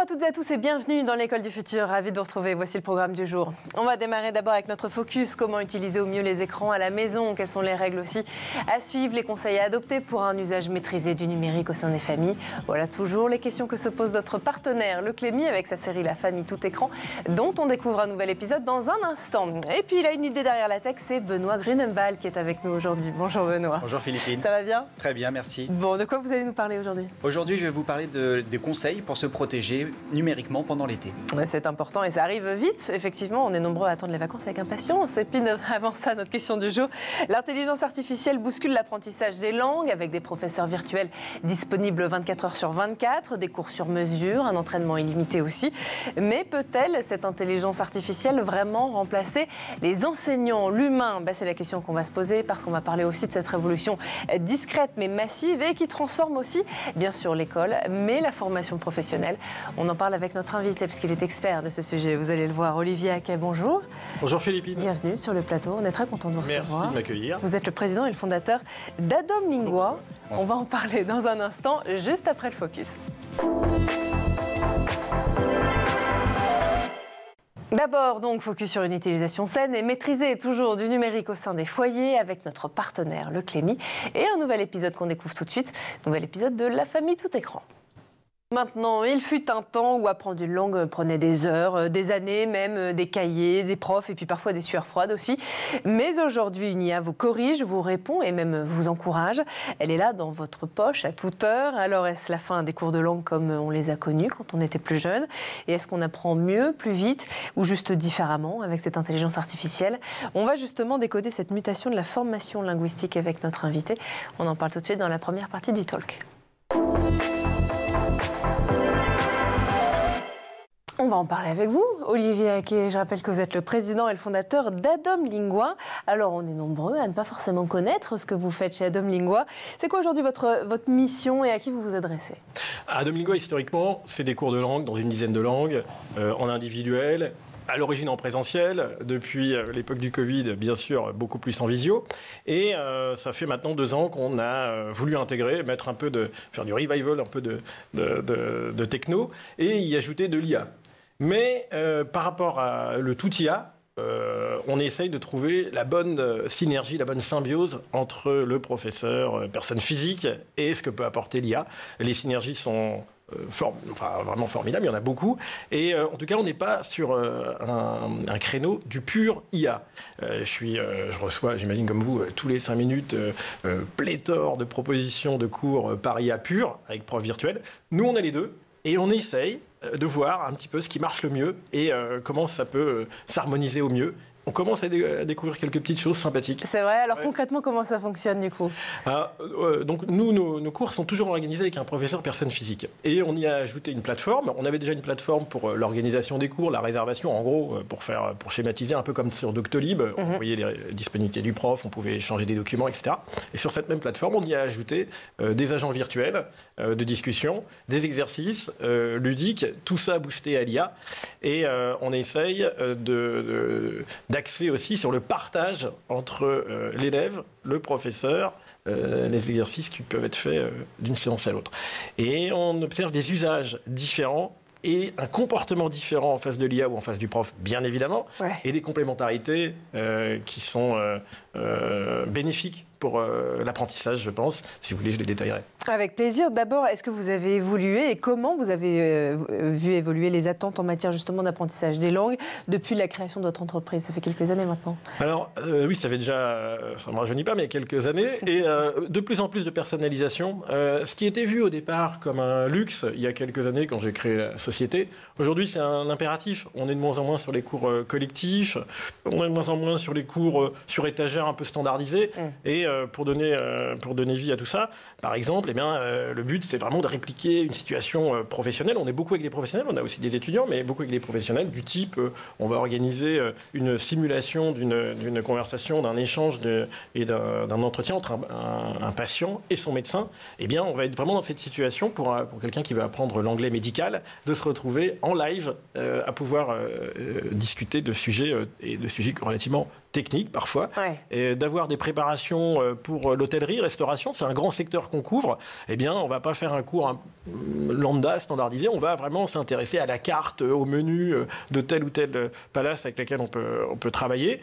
toutes et à tous et bienvenue dans l'École du Futur. Ravi de vous retrouver. Voici le programme du jour. On va démarrer d'abord avec notre focus. Comment utiliser au mieux les écrans à la maison? Quelles sont les règles aussi à suivre? Les conseils à adopter pour un usage maîtrisé du numérique au sein des familles? Voilà toujours les questions que se pose notre partenaire, le Clémy, avec sa série La Famille Tout Écran, dont on découvre un nouvel épisode dans un instant. Et puis il a une idée derrière la tech, c'est Benoît Grunenwald qui est avec nous aujourd'hui. Bonjour Benoît. Bonjour Philippine. Ça va bien? Très bien, merci. Bon, de quoi vous allez nous parler aujourd'hui? Aujourd'hui, je vais vous parler des conseils pour se protéger numériquement pendant l'été. Ouais, c'est important et ça arrive vite. Effectivement, on est nombreux à attendre les vacances avec impatience. Et puis avant ça, notre question du jour. L'intelligence artificielle bouscule l'apprentissage des langues avec des professeurs virtuels disponibles 24 heures sur 24, des cours sur mesure, un entraînement illimité aussi. Mais peut-elle, cette intelligence artificielle, vraiment remplacer les enseignants, l'humain? C'est la question qu'on va se poser parce qu'on va parler aussi de cette révolution discrète mais massive et qui transforme aussi, bien sûr, l'école, mais la formation professionnelle. On en parle avec notre invité parce qu'il est expert de ce sujet. Vous allez le voir, Olivier Haquet, bonjour. Bonjour Philippine. Bienvenue sur le plateau. On est très content de vous recevoir. Merci de m'accueillir. Vous êtes le président et le fondateur d'Adom Lingua. On va en parler dans un instant, juste après le focus. D'abord, donc, focus sur une utilisation saine et maîtrisée toujours du numérique au sein des foyers avec notre partenaire, le Clémy, et un nouvel épisode qu'on découvre tout de suite, nouvel épisode de La Famille Tout Écran. Maintenant, il fut un temps où apprendre une langue prenait des heures, des années même, des cahiers, des profs et puis parfois des sueurs froides aussi. Mais aujourd'hui, une IA vous corrige, vous répond et même vous encourage. Elle est là dans votre poche à toute heure. Alors est-ce la fin des cours de langue comme on les a connus quand on était plus jeune? Et est-ce qu'on apprend mieux, plus vite ou juste différemment avec cette intelligence artificielle? On va justement décoder cette mutation de la formation linguistique avec notre invité. On en parle tout de suite dans la première partie du talk. On va en parler avec vous, Olivier Haquet. Je rappelle que vous êtes le président et le fondateur d'Adom Lingua. Alors, on est nombreux à ne pas forcément connaître ce que vous faites chez Adom Lingua. C'est quoi aujourd'hui votre mission et à qui vous vous adressez? Adom Lingua, historiquement, c'est des cours de langue dans une dizaine de langues, en individuel, à l'origine en présentiel, depuis l'époque du Covid, bien sûr, beaucoup plus en visio. Et ça fait maintenant 2 ans qu'on a voulu intégrer, faire du revival, un peu de techno, et y ajouter de l'IA. Mais par rapport à le tout IA, on essaye de trouver la bonne synergie, la bonne symbiose entre le professeur, personne physique, et ce que peut apporter l'IA. Les synergies sont vraiment formidables, il y en a beaucoup. Et en tout cas, on n'est pas sur un créneau du pur IA. Je reçois, j'imagine comme vous, tous les 5 minutes, pléthore de propositions de cours par IA pur, avec prof virtuel. Nous, on a les deux, et on essaye de voir un petit peu ce qui marche le mieux et comment ça peut s'harmoniser au mieux. On commence à découvrir quelques petites choses sympathiques. C'est vrai. Alors concrètement, comment ça fonctionne du coup? Donc nous, nos cours sont toujours organisés avec un professeur personne physique. Et on y a ajouté une plateforme. On avait déjà une plateforme pour l'organisation des cours, la réservation, en gros, pour schématiser, un peu comme sur Doctolib. On voyait les disponibilités du prof, on pouvait échanger des documents, etc. Et sur cette même plateforme, on y a ajouté des agents virtuels de discussion, des exercices ludiques, tout ça boosté à l'IA. Et on essaye d'axer aussi sur le partage entre l'élève, le professeur, les exercices qui peuvent être faits d'une séance à l'autre. Et on observe des usages différents et un comportement différent en face de l'IA ou en face du prof, bien évidemment, et des complémentarités qui sont bénéfiques pour l'apprentissage, je pense. Si vous voulez, je les détaillerai. Avec plaisir. D'abord, est-ce que vous avez évolué et comment vous avez vu évoluer les attentes en matière justement d'apprentissage des langues depuis la création de votre entreprise? Ça fait quelques années maintenant. Alors, oui, ça fait déjà, ça ne me rajeunit pas, mais quelques années. Et de plus en plus de personnalisation. Ce qui était vu au départ comme un luxe, il y a quelques années, quand j'ai créé la société, aujourd'hui, c'est un impératif. On est de moins en moins sur les cours collectifs, on est de moins en moins sur les cours sur étagère un peu standardisés. Et pour donner vie à tout ça, par exemple, le but, c'est vraiment de répliquer une situation professionnelle. On est beaucoup avec des professionnels, on a aussi des étudiants, mais beaucoup avec des professionnels du type, on va organiser une simulation d'une conversation, d'un échange et d'un entretien entre un patient et son médecin. On va être vraiment dans cette situation pour quelqu'un qui veut apprendre l'anglais médical, de se retrouver en live à pouvoir discuter de sujets relativement techniques parfois, et d'avoir des préparations pour l'hôtellerie, restauration, c'est un grand secteur qu'on couvre, eh bien, on ne va pas faire un cours lambda, standardisé, on va vraiment s'intéresser à la carte, au menu de tel ou tel palace avec lequel on peut travailler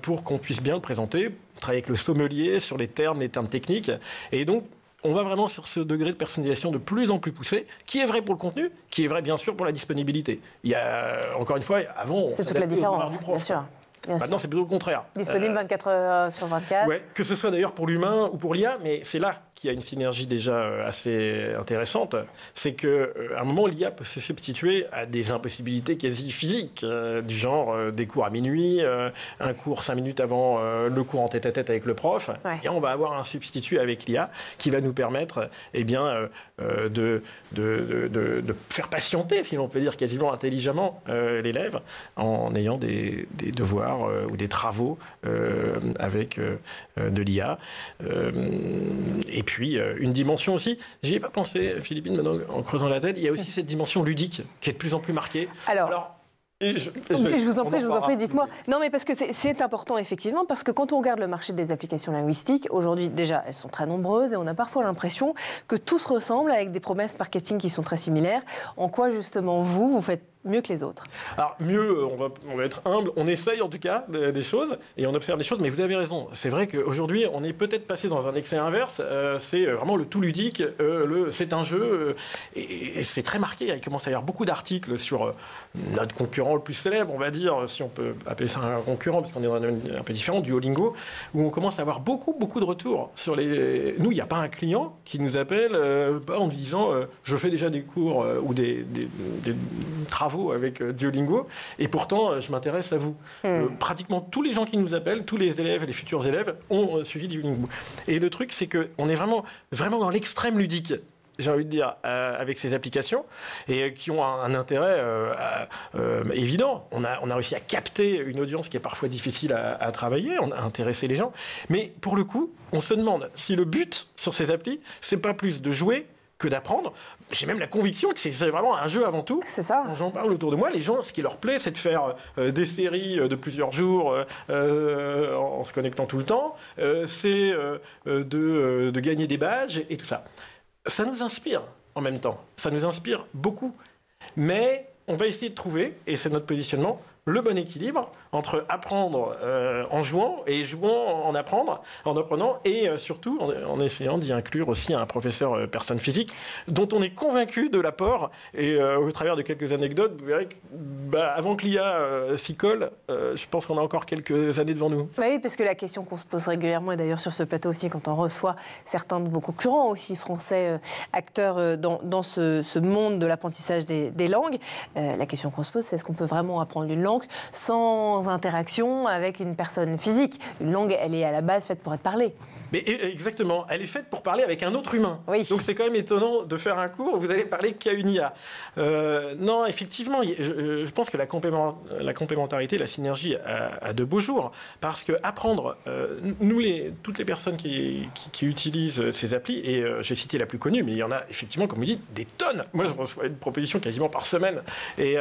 pour qu'on puisse bien le présenter, travailler avec le sommelier sur les termes techniques. Et donc, on va vraiment sur ce degré de personnalisation de plus en plus poussé, qui est vrai pour le contenu, qui est vrai bien sûr pour la disponibilité. Il y a, encore une fois, avant... C'est toute la différence, bien sûr. Maintenant, c'est plutôt le contraire. Disponible 24 heures sur 24. Ouais, que ce soit d'ailleurs pour l'humain ou pour l'IA, mais c'est là qu'il y a une synergie déjà assez intéressante. C'est qu'à un moment, l'IA peut se substituer à des impossibilités quasi physiques, du genre des cours à minuit, un cours 5 minutes avant le cours en tête-à-tête avec le prof. Ouais. Et on va avoir un substitut avec l'IA qui va nous permettre de faire patienter, si l'on peut dire quasiment intelligemment, l'élève en ayant des devoirs ou des travaux avec de l'IA. Et puis, une dimension aussi, j'y ai pas pensé, Philippine, maintenant, en creusant la tête, il y a aussi cette dimension ludique qui est de plus en plus marquée. Alors je vous en prie, dites-moi. Non, mais parce que c'est important, effectivement, parce que quand on regarde le marché des applications linguistiques, aujourd'hui, déjà, elles sont très nombreuses et on a parfois l'impression que tout se ressemble avec des promesses marketing qui sont très similaires. En quoi, justement, vous faites mieux que les autres? Alors, mieux, on va être humble. On essaye, en tout cas, des choses et on observe des choses. Mais vous avez raison. C'est vrai qu'aujourd'hui, on est peut-être passé dans un excès inverse. C'est vraiment le tout ludique. C'est un jeu. Et c'est très marqué. Il commence à y avoir beaucoup d'articles sur notre concurrent le plus célèbre, on va dire, si on peut appeler ça un concurrent, parce qu'on est dans un domaine un peu différent, Duolingo, où on commence à avoir beaucoup de retours sur les... Nous, il n'y a pas un client qui nous appelle en nous disant je fais déjà des cours ou des travaux avec Duolingo, et pourtant, je m'intéresse à vous. Pratiquement tous les gens qui nous appellent, tous les élèves et les futurs élèves ont suivi Duolingo. Et le truc, c'est qu'on est vraiment dans l'extrême ludique, j'ai envie de dire, avec ces applications, et qui ont un intérêt évident. On a réussi à capter une audience qui est parfois difficile à travailler, on a intéressé les gens, mais pour le coup, on se demande si le but sur ces applis, c'est pas plus de jouer que d'apprendre. J'ai même la conviction que c'est vraiment un jeu avant tout. C'est ça. Quand j'en parle autour de moi, les gens, ce qui leur plaît, c'est de faire des séries de plusieurs jours en se connectant tout le temps, c'est de gagner des badges et tout ça. Ça nous inspire en même temps. Ça nous inspire beaucoup. Mais on va essayer de trouver, et c'est notre positionnement, le bon équilibre entre apprendre en jouant et jouant en apprenant, et surtout en essayant d'y inclure aussi un professeur personne physique dont on est convaincu de l'apport. Et au travers de quelques anecdotes, vous verrez que avant que l'IA s'y colle, je pense qu'on a encore quelques années devant nous. Oui, parce que la question qu'on se pose régulièrement, et d'ailleurs sur ce plateau aussi, quand on reçoit certains de vos concurrents aussi français, acteurs dans ce monde de l'apprentissage des langues, la question qu'on se pose, c'est est-ce qu'on peut vraiment apprendre une langue sans interaction avec une personne physique? Une langue, elle est à la base faite pour être parlée. Mais exactement, elle est faite pour parler avec un autre humain. Oui. Donc c'est quand même étonnant de faire un cours où vous allez parler qu'à une IA. Non, effectivement, je pense que la complémentarité, la synergie a de beaux jours. Parce que apprendre, toutes les personnes qui utilisent ces applis, et j'ai cité la plus connue, mais il y en a effectivement, comme vous dites, des tonnes. Moi, je reçois une proposition quasiment par semaine. Et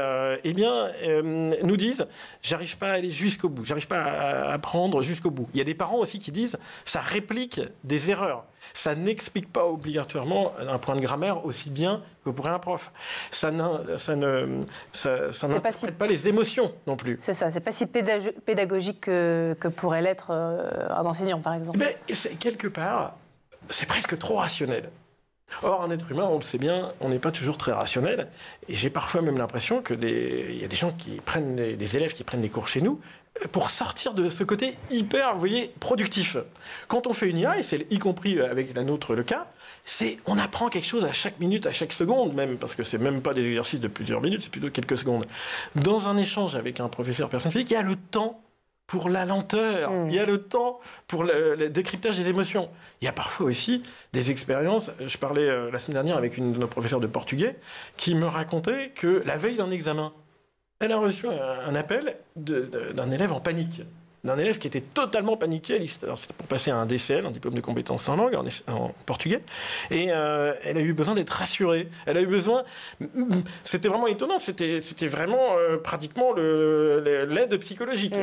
nous disent, j'arrive pas à aller jusqu'au bout, j'arrive pas à apprendre jusqu'au bout. Il y a des parents aussi qui disent, ça réplique des erreurs. Ça n'explique pas obligatoirement un point de grammaire aussi bien que pour un prof. Ça n'interprète pas les émotions non plus. C'est ça, c'est pas si pédagogique que pourrait l'être un enseignant, par exemple. Mais quelque part, c'est presque trop rationnel. Or, un être humain, on le sait bien, on n'est pas toujours très rationnel. Et j'ai parfois même l'impression qu'il y a des gens qui prennent des élèves qui prennent des cours chez nous pour sortir de ce côté hyper, vous voyez, productif. Quand on fait une IA, et c'est y compris avec la nôtre le cas, on apprend quelque chose à chaque minute, à chaque seconde même, parce que c'est même pas des exercices de plusieurs minutes, c'est plutôt quelques secondes. Dans un échange avec un professeur personne physique, il y a le temps pour la lenteur, il y a le temps pour le décryptage des émotions. Il y a parfois aussi des expériences. Je parlais la semaine dernière avec une de nos professeurs de portugais qui me racontait que la veille d'un examen, elle a reçu un appel d'un élève en panique. D'un élève qui était totalement paniqué. C'était pour passer à un DCL, un diplôme de compétences en langue, en portugais. Et elle a eu besoin d'être rassurée. Elle a eu besoin... C'était vraiment étonnant. C'était vraiment pratiquement l'aide psychologique.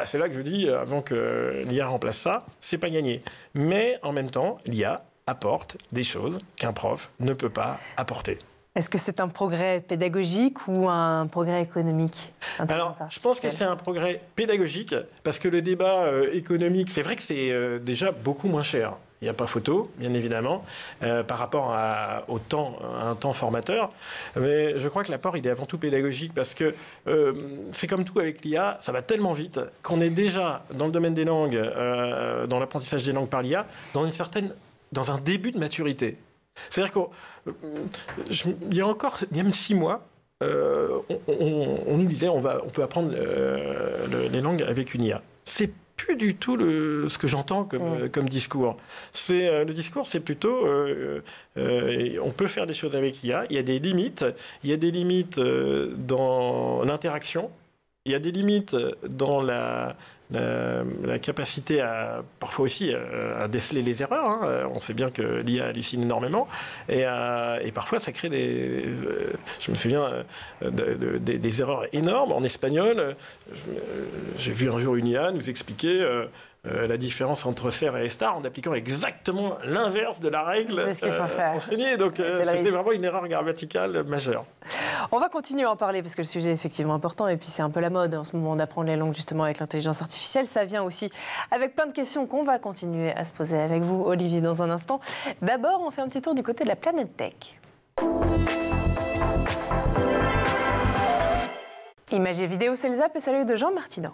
C'est là que je dis, avant que l'IA remplace ça, c'est pas gagné. Mais en même temps, l'IA apporte des choses qu'un prof ne peut pas apporter. Est-ce que c'est un progrès pédagogique ou un progrès économique? Alors, je pense que c'est un progrès pédagogique parce que le débat économique, c'est vrai que c'est déjà beaucoup moins cher. Il n'y a pas photo, bien évidemment, par rapport à un temps formateur. Mais je crois que l'apport, il est avant tout pédagogique parce que c'est comme tout avec l'IA, ça va tellement vite qu'on est déjà dans le domaine des langues, dans l'apprentissage des langues par l'IA, dans un début de maturité. C'est-à-dire qu'il y a encore, même 6 mois, on nous disait on peut apprendre les langues avec une IA. C'est plus du tout ce que j'entends comme discours. Le discours, c'est plutôt on peut faire des choses avec l'IA. Il y a des limites. Il y a des limites dans l'interaction. Il y a des limites dans la capacité parfois aussi à déceler les erreurs. Hein. On sait bien que l'IA hallucine énormément et parfois ça crée je me souviens des erreurs énormes. En espagnol, j'ai vu un jour une IA nous expliquer la différence entre ser et estar en appliquant exactement l'inverse de la règle enseignée. Donc c'était vraiment une erreur grammaticale majeure. On va continuer à en parler parce que le sujet est effectivement important et puis c'est un peu la mode en ce moment d'apprendre les langues justement avec l'intelligence artificielle. Ça vient aussi avec plein de questions qu'on va continuer à se poser avec vous, Olivier, dans un instant. D'abord, on fait un petit tour du côté de la planète tech. Images et vidéos, c'est le Zap et salut de Jean Martineau.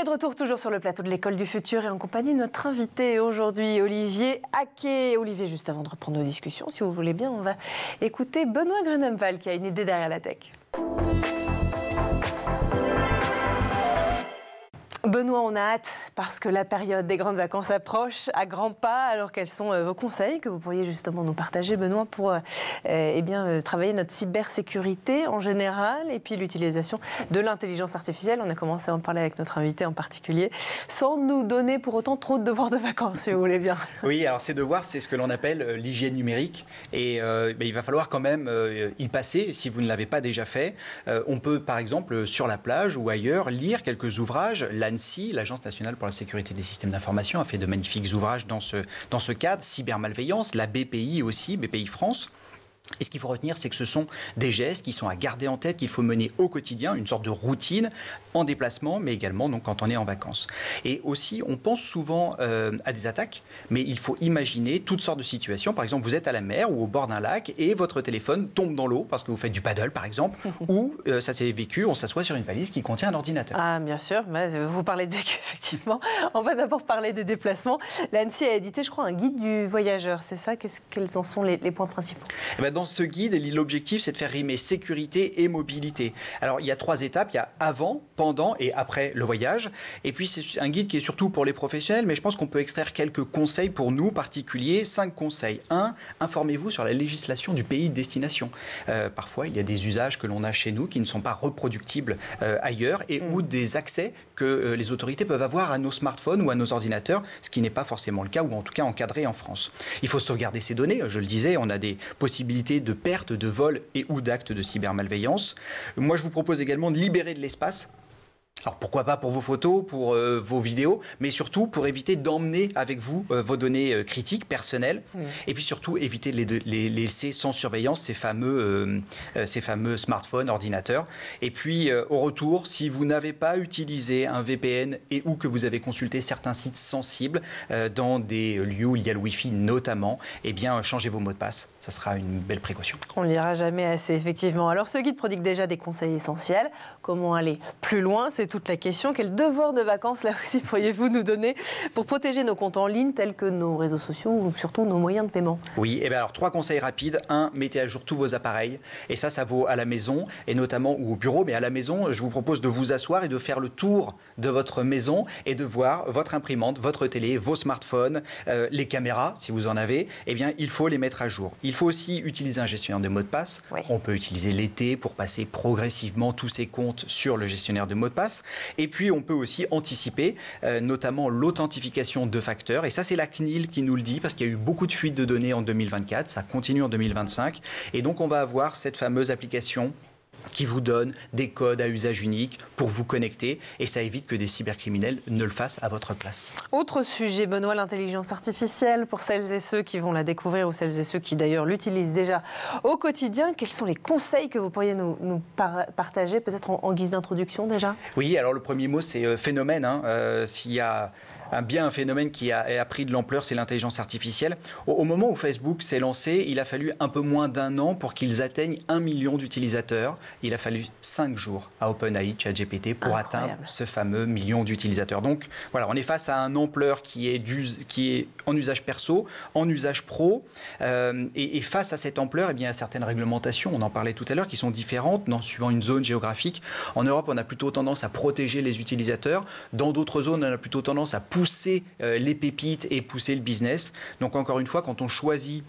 De retour toujours sur le plateau de l'École du Futur et en compagnie de notre invité aujourd'hui, Olivier Haquet. Olivier, juste avant de reprendre nos discussions, si vous voulez bien, on va écouter Benoît Grunemwald qui a une idée derrière la tech. Benoît, on a hâte parce que la période des grandes vacances approche à grands pas. Alors quels sont vos conseils que vous pourriez justement nous partager, Benoît, pour travailler notre cybersécurité en général et puis l'utilisation de l'intelligence artificielle? On a commencé à en parler avec notre invité en particulier, sans nous donner pour autant trop de devoirs de vacances, si vous voulez bien. Oui, alors ces devoirs, c'est ce que l'on appelle l'hygiène numérique. Et il va falloir quand même y passer si vous ne l'avez pas déjà fait. On peut, par exemple, sur la plage ou ailleurs, lire quelques ouvrages. L'ANSSI, l'Agence nationale pour la sécurité des systèmes d'information, a fait de magnifiques ouvrages dans ce cadre. Cybermalveillance, la BPI aussi, BPI France. Et ce qu'il faut retenir, c'est que ce sont des gestes qui sont à garder en tête, qu'il faut mener au quotidien, une sorte de routine en déplacement, mais également donc, quand on est en vacances. Et aussi, on pense souvent à des attaques, mais il faut imaginer toutes sortes de situations. Par exemple, vous êtes à la mer ou au bord d'un lac et votre téléphone tombe dans l'eau parce que vous faites du paddle, par exemple, ou ça s'est vécu, on s'assoit sur une valise qui contient un ordinateur. Ah, bien sûr, vous parlez de vécu, effectivement. On va d'abord parler des déplacements. L'ANSSI a édité, je crois, un guide du voyageur, c'est ça? Quels en sont les points principaux? Dans ce guide, l'objectif, c'est de faire rimer sécurité et mobilité. Alors, il y a 3 étapes. Il y a avant, pendant et après le voyage. Et puis, c'est un guide qui est surtout pour les professionnels, mais je pense qu'on peut extraire quelques conseils pour nous, particuliers. 5 conseils. 1, informez-vous sur la législation du pays de destination. Parfois, il y a des usages que l'on a chez nous qui ne sont pas reproductibles ailleurs et ou des accès que les autorités peuvent avoir à nos smartphones ou à nos ordinateurs, ce qui n'est pas forcément le cas, ou en tout cas encadré en France. Il faut sauvegarder ces données. Je le disais, on a des possibilités de perte, de vol et ou d'actes de cybermalveillance. Moi, je vous propose également de libérer de l'espace. Alors pourquoi pas pour vos photos, pour vos vidéos, mais surtout pour éviter d'emmener avec vous vos données critiques, personnelles, et puis surtout éviter de les laisser sans surveillance, ces fameux smartphones, ordinateurs. Et puis au retour, si vous n'avez pas utilisé un VPN et ou que vous avez consulté certains sites sensibles dans des lieux où il y a le Wi-Fi notamment, eh bien changez vos mots de passe. Ça sera une belle précaution. On ne lira jamais assez, effectivement. Alors ce guide prodigue déjà des conseils essentiels. Comment aller plus loin? C'est toute la question. Quel devoir de vacances, là aussi, pourriez-vous nous donner pour protéger nos comptes en ligne, tels que nos réseaux sociaux ou surtout nos moyens de paiement? Oui, et bien alors 3 conseils rapides. 1, mettez à jour tous vos appareils. Et ça vaut à la maison, et notamment ou au bureau. Mais à la maison, je vous propose de vous asseoir et de faire le tour de votre maison et de voir votre imprimante, votre télé, vos smartphones, les caméras, si vous en avez. Eh bien, il faut les mettre à jour. Il faut aussi utiliser un gestionnaire de mots de passe. Oui. On peut utiliser l'été pour passer progressivement tous ses comptes sur le gestionnaire de mots de passe. Et puis, on peut aussi anticiper, notamment l'authentification de facteurs. Et ça, c'est la CNIL qui nous le dit, parce qu'il y a eu beaucoup de fuites de données en 2024. Ça continue en 2025. Et donc, on va avoir cette fameuse application qui vous donne des codes à usage unique pour vous connecter. Et ça évite que des cybercriminels ne le fassent à votre place. Autre sujet, Benoît, l'intelligence artificielle. Pour celles et ceux qui vont la découvrir ou celles et ceux qui d'ailleurs l'utilisent déjà au quotidien, quels sont les conseils que vous pourriez nous partager, peut-être en guise d'introduction déjà? Oui, alors le premier mot, c'est phénomène. S'il y a un phénomène qui a pris de l'ampleur, c'est l'intelligence artificielle. Au moment où Facebook s'est lancé, il a fallu un peu moins d'1 an pour qu'ils atteignent 1 million d'utilisateurs. Il a fallu 5 jours à OpenAI, ChatGPT, pour atteindre ce fameux million d'utilisateurs. Donc voilà, on est face à une ampleur qui est en usage perso, en usage pro. Et face à cette ampleur, eh bien, il y a certaines réglementations, on en parlait tout à l'heure, qui sont différentes suivant une zone géographique. En Europe, on a plutôt tendance à protéger les utilisateurs. Dans d'autres zones, on a plutôt tendance à pousser les pépites et pousser le business. Donc encore une fois, quand on choisit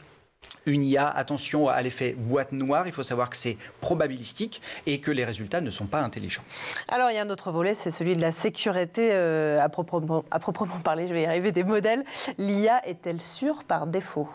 une IA, attention à l'effet boîte noire, il faut savoir que c'est probabilistique et que les résultats ne sont pas intelligents. Alors il y a un autre volet, c'est celui de la sécurité à proprement parler, je vais y arriver, des modèles. L'IA est-elle sûre par défaut ?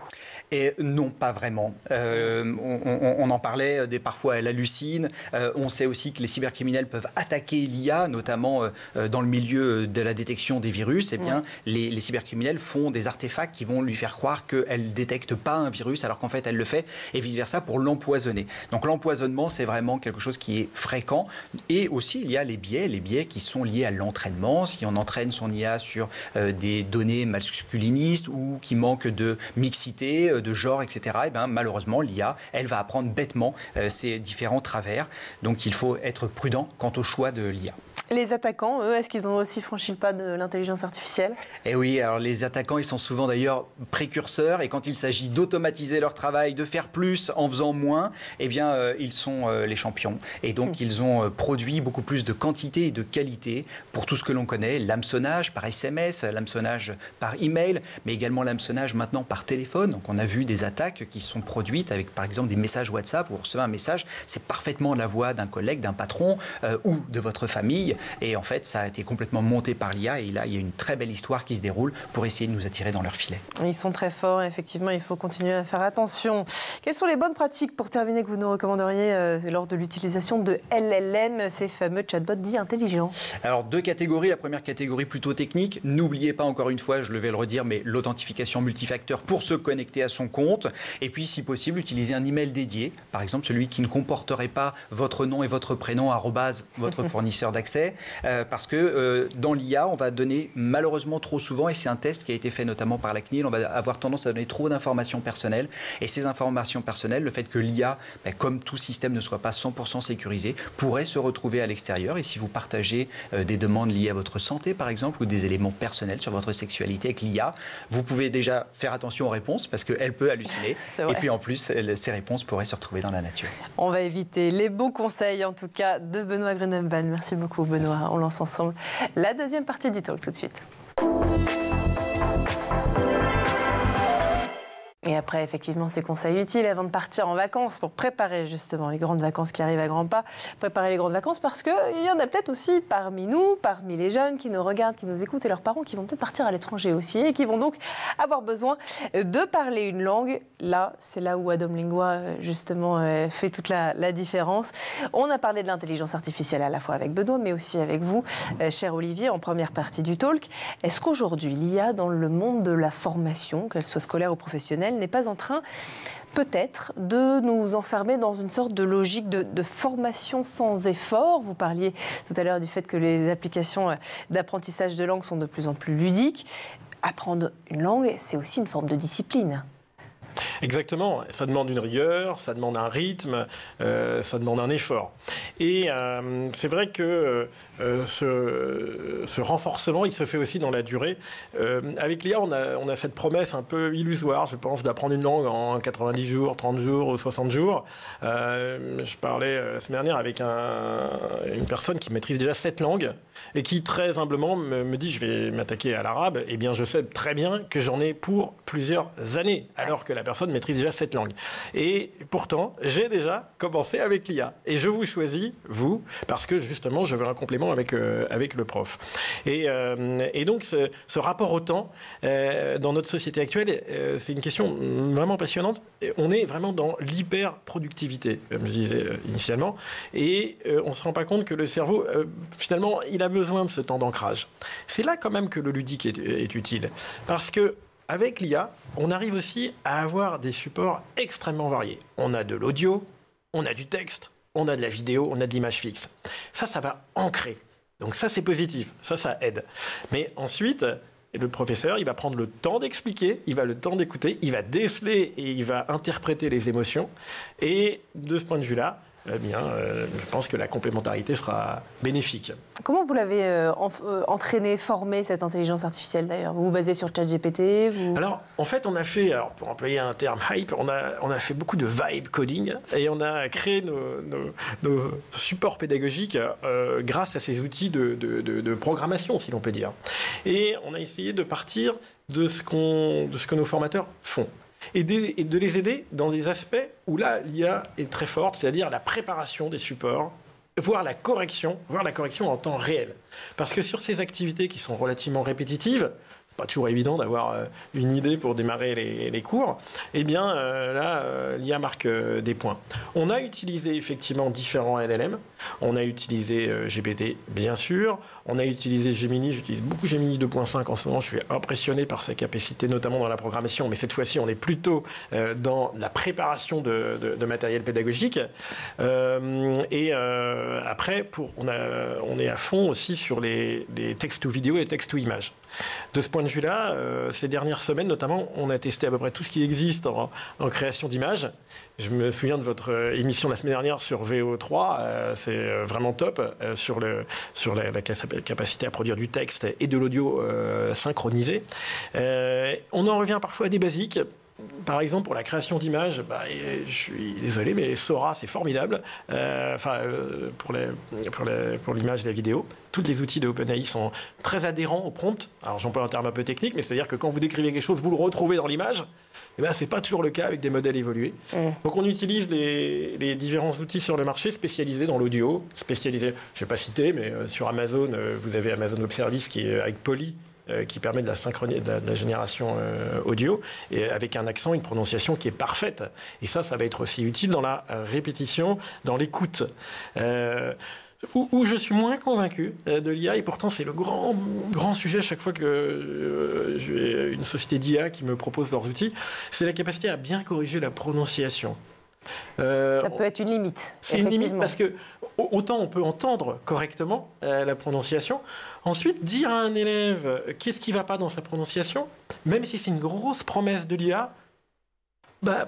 Et non, pas vraiment. On en parlait, parfois elle hallucine. On sait aussi que les cybercriminels peuvent attaquer l'IA, notamment dans le milieu de la détection des virus. Eh bien, les cybercriminels font des artefacts qui vont lui faire croire qu'elle ne détecte pas un virus, alors qu'en fait elle le fait, et vice-versa pour l'empoisonner. Donc l'empoisonnement, c'est vraiment quelque chose qui est fréquent. Et aussi, il y a les biais qui sont liés à l'entraînement. Si on entraîne son IA sur des données masculinistes ou qui manquent de mixité, de genre, etc., et bien, malheureusement, l'IA, elle va apprendre bêtement ces différents travers. Donc, il faut être prudent quant au choix de l'IA. Les attaquants, eux, est-ce qu'ils ont aussi franchi le pas de l'intelligence artificielle? Eh oui, alors les attaquants, ils sont souvent d'ailleurs précurseurs, et quand il s'agit d'automatiser leur travail, de faire plus en faisant moins, eh bien, ils sont les champions. Et donc, ils ont produit beaucoup plus de quantité et de qualité pour tout ce que l'on connaît, l'hameçonnage par SMS, l'hameçonnage par email, mais également l'hameçonnage maintenant par téléphone. Donc, on a vu des attaques qui sont produites avec, par exemple, des messages WhatsApp, où vous recevez un message, c'est parfaitement la voix d'un collègue, d'un patron ou de votre famille. Et en fait, ça a été complètement monté par l'IA. Et là, il y a une très belle histoire qui se déroule pour essayer de nous attirer dans leur filet. Ils sont très forts. Effectivement, il faut continuer à faire attention. Quelles sont les bonnes pratiques, pour terminer, que vous nous recommanderiez lors de l'utilisation de LLM, ces fameux chatbots dits intelligents? Alors, 2 catégories. La première catégorie plutôt technique. N'oubliez pas, encore une fois, je vais le redire, mais l'authentification multifacteur pour se connecter à son compte. Et puis, si possible, utiliser un email dédié. Par exemple, celui qui ne comporterait pas votre nom et votre prénom, votre fournisseur d'accès. Parce que dans l'IA, on va donner malheureusement trop souvent, et c'est un test qui a été fait notamment par la CNIL, on va avoir tendance à donner trop d'informations personnelles. Et ces informations personnelles, le fait que l'IA, comme tout système, ne soit pas 100% sécurisé, pourrait se retrouver à l'extérieur. Et si vous partagez des demandes liées à votre santé, par exemple, ou des éléments personnels sur votre sexualité avec l'IA, vous pouvez déjà faire attention aux réponses, parce qu'elle peut halluciner. Et puis en plus, ces réponses pourraient se retrouver dans la nature. On va éviter les bons conseils, en tout cas, de Benoît Grunebaum. Merci beaucoup, Benoît. Merci. On lance ensemble la deuxième partie du talk tout de suite. Et après, effectivement, ces conseils utiles avant de partir en vacances pour préparer justement les grandes vacances qui arrivent à grands pas. Préparer les grandes vacances parce qu'il y en a peut-être aussi parmi nous, parmi les jeunes qui nous regardent, qui nous écoutent et leurs parents qui vont peut-être partir à l'étranger aussi et qui vont donc avoir besoin de parler une langue. Là, c'est là où Adam Lingua, justement, fait toute la différence. On a parlé de l'intelligence artificielle à la fois avec Benoît, mais aussi avec vous, cher Olivier, en première partie du talk. Est-ce qu'aujourd'hui, l'IA dans le monde de la formation, qu'elle soit scolaire ou professionnelle, n'est pas en train, peut-être, de nous enfermer dans une sorte de logique de formation sans effort? Vous parliez tout à l'heure du fait que les applications d'apprentissage de langue sont de plus en plus ludiques. Apprendre une langue, c'est aussi une forme de discipline. Exactement, ça demande une rigueur, ça demande un rythme, ça demande un effort. Et c'est vrai que ce renforcement, il se fait aussi dans la durée. Avec l'IA, on a cette promesse un peu illusoire, je pense, d'apprendre une langue en 90 jours, 30 jours ou 60 jours. Je parlais la semaine dernière avec une personne qui maîtrise déjà 7 langues et qui, très humblement, me dit « je vais m'attaquer à l'arabe ». Eh bien, je sais très bien que j'en ai pour plusieurs années, alors que la personne maîtrise déjà 7 langues. Et pourtant, j'ai déjà commencé avec l'IA. Et je vous choisis, vous, parce que justement, je veux un complément avec le prof. Et donc, ce rapport au temps, dans notre société actuelle, c'est une question vraiment passionnante. On est vraiment dans l'hyper-productivité, comme je disais initialement. Et on ne se rend pas compte que le cerveau, finalement, il a besoin de ce temps d'ancrage. C'est là quand même que le ludique est utile. Parce que avec l'IA, on arrive aussi à avoir des supports extrêmement variés. On a de l'audio, on a du texte, on a de la vidéo, on a de l'image fixe. Ça va ancrer. Donc ça, c'est positif. Ça aide. Mais ensuite, le professeur, il va prendre le temps d'expliquer, il va le temps d'écouter, il va déceler et il va interpréter les émotions. Et de ce point de vue-là, eh bien, je pense que la complémentarité sera bénéfique. Comment vous l'avez entraîné, formé, cette intelligence artificielle d'ailleurs? Vous vous basez sur ChatGPT Alors, en fait, on a fait, pour employer un terme hype, on a fait beaucoup de vibe coding et on a créé nos supports pédagogiques grâce à ces outils de programmation, si l'on peut dire. Et on a essayé de partir de ce que nos formateurs font. Et de les aider dans des aspects où là, l'IA est très forte, c'est-à-dire la préparation des supports, voire la correction en temps réel. Parce que sur ces activités qui sont relativement répétitives, c'est pas toujours évident d'avoir une idée pour démarrer les cours, eh bien là, l'IA marque des points. On a utilisé effectivement différents LLM, on a utilisé GPT, bien sûr, on a utilisé Gemini, j'utilise beaucoup Gemini 2.5 en ce moment, je suis impressionné par sa capacité, notamment dans la programmation, mais cette fois-ci, on est plutôt dans la préparation de matériel pédagogique. Après, on est à fond aussi sur les textes ou vidéos et textes ou images. De ce point de vue-là, ces dernières semaines, notamment, on a testé à peu près tout ce qui existe en création d'images. Je me souviens de votre émission la semaine dernière sur VO3. c'est vraiment top sur la capacité à produire du texte et de l'audio synchronisé. On en revient parfois à des basiques. Par exemple, pour la création d'images, je suis désolé, mais Sora, c'est formidable. Pour l'image et la vidéo, tous les outils de OpenAI sont très adhérents au prompt. Alors, j'emploie un terme un peu technique, mais c'est-à-dire que quand vous décrivez quelque chose, vous le retrouvez dans l'image. Ce n'est pas toujours le cas avec des modèles évolués. Donc, on utilise les différents outils sur le marché spécialisés dans l'audio. Spécialisés, je ne vais pas citer, mais sur Amazon, vous avez Amazon Web Services qui est avec Poly, qui permet de la génération audio, et avec un accent, une prononciation qui est parfaite. Et ça va être aussi utile dans la répétition, dans l'écoute. Où je suis moins convaincu de l'IA, et pourtant c'est le grand sujet chaque fois que j'ai une société d'IA qui me propose leurs outils, c'est la capacité à bien corriger la prononciation. Ça peut être une limite. C'est une limite parce que autant on peut entendre correctement la prononciation, ensuite dire à un élève qu'est-ce qui ne va pas dans sa prononciation, même si c'est une grosse promesse de l'IA,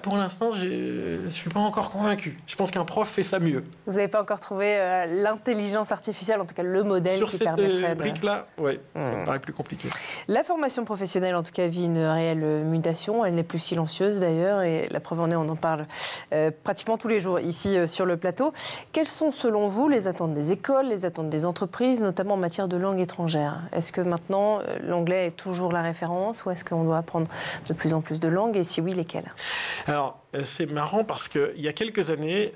pour l'instant, je ne suis pas encore convaincu. Je pense qu'un prof fait ça mieux. Vous n'avez pas encore trouvé l'intelligence artificielle, en tout cas le modèle qui permettrait Sur cette brique-là, oui, ça me paraît plus compliqué. La formation professionnelle, en tout cas, vit une réelle mutation. Elle n'est plus silencieuse, d'ailleurs, et la preuve en est, on en parle pratiquement tous les jours ici sur le plateau. Quelles sont, selon vous, les attentes des écoles, les attentes des entreprises, notamment en matière de langue étrangère? Est-ce que maintenant, l'anglais est toujours la référence, ou est-ce qu'on doit apprendre de plus en plus de langues, et si oui, lesquelles? Alors, c'est marrant parce qu'il y a quelques années,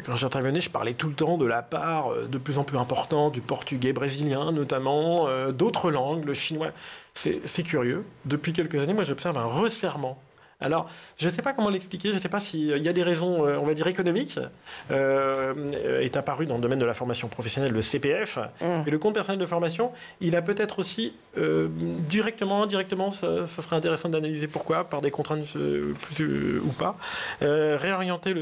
quand j'intervenais, je parlais tout le temps de la part de plus en plus importante du portugais brésilien, notamment, d'autres langues, le chinois. C'est curieux. Depuis quelques années, moi, j'observe un resserrement. Alors, je ne sais pas comment l'expliquer, je ne sais pas s'il y a des raisons, on va dire, économiques. Est apparu dans le domaine de la formation professionnelle le CPF. Et le compte personnel de formation, il a peut-être aussi, directement, indirectement, ça serait intéressant d'analyser pourquoi, par des contraintes ou pas, réorienter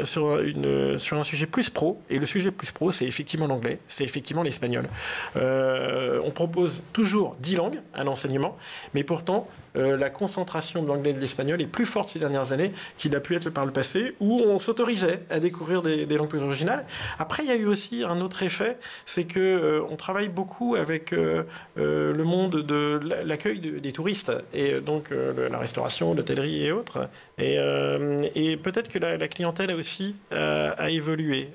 sur un sujet plus pro. Et le sujet plus pro, c'est effectivement l'anglais, c'est effectivement l'espagnol. On propose toujours 10 langues à l'enseignement, mais pourtant, la concentration de l'anglais et de l'espagnol est plus forte ces dernières années qu'il a pu être par le passé, où on s'autorisait à découvrir des langues plus originales. Après, il y a eu aussi un autre effet, c'est qu'on travaille beaucoup avec le monde de l'accueil des touristes, et donc la restauration, l'hôtellerie et autres. Et peut-être que la clientèle aussi a évolué.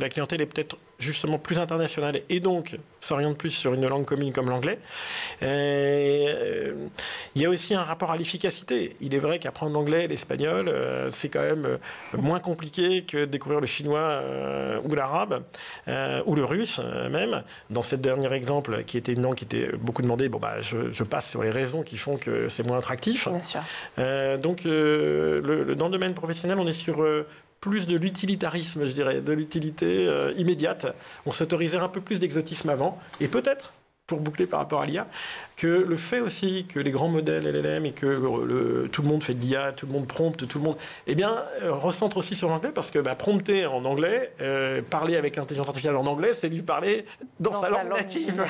La clientèle est peut-être justement plus internationale et donc s'oriente plus sur une langue commune comme l'anglais. Il y a aussi un rapport à l'efficacité. Il est vrai qu'apprendre l'anglais et l'espagnol, c'est quand même moins compliqué que de découvrir le chinois ou l'arabe, ou le russe même. Dans ce dernier exemple, qui était une langue qui était beaucoup demandée, je passe sur les raisons qui font que c'est moins attractif. Bien sûr. Donc, dans le domaine professionnel, on est sur plus de l'utilitarisme, je dirais, de l'utilité immédiate. On s'autorisait un peu plus d'exotisme avant, et peut-être, pour boucler par rapport à l'IA, que le fait aussi que les grands modèles LLM et que tout le monde fait de l'IA, tout le monde prompte, tout le monde, recentre aussi sur l'anglais, parce que prompter en anglais, parler avec l'intelligence artificielle en anglais, c'est lui parler dans sa langue native.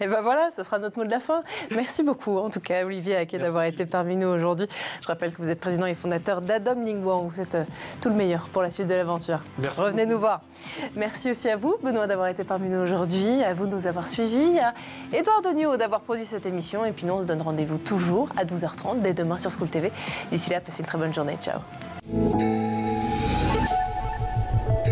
Et voilà, ce sera notre mot de la fin. Merci beaucoup, en tout cas, Olivier Haquet, d'avoir été parmi nous aujourd'hui. Je rappelle que vous êtes président et fondateur d'Adom Lingua. Vous êtes tout le meilleur pour la suite de l'aventure. Revenez nous voir. Merci aussi à vous, Benoît, d'avoir été parmi nous aujourd'hui, à vous de nous avoir suivis, à Édouard Degnaud d'avoir produit cette émission. Et puis nous, on se donne rendez-vous toujours à 12h30 dès demain sur School TV. D'ici là, passez une très bonne journée. Ciao.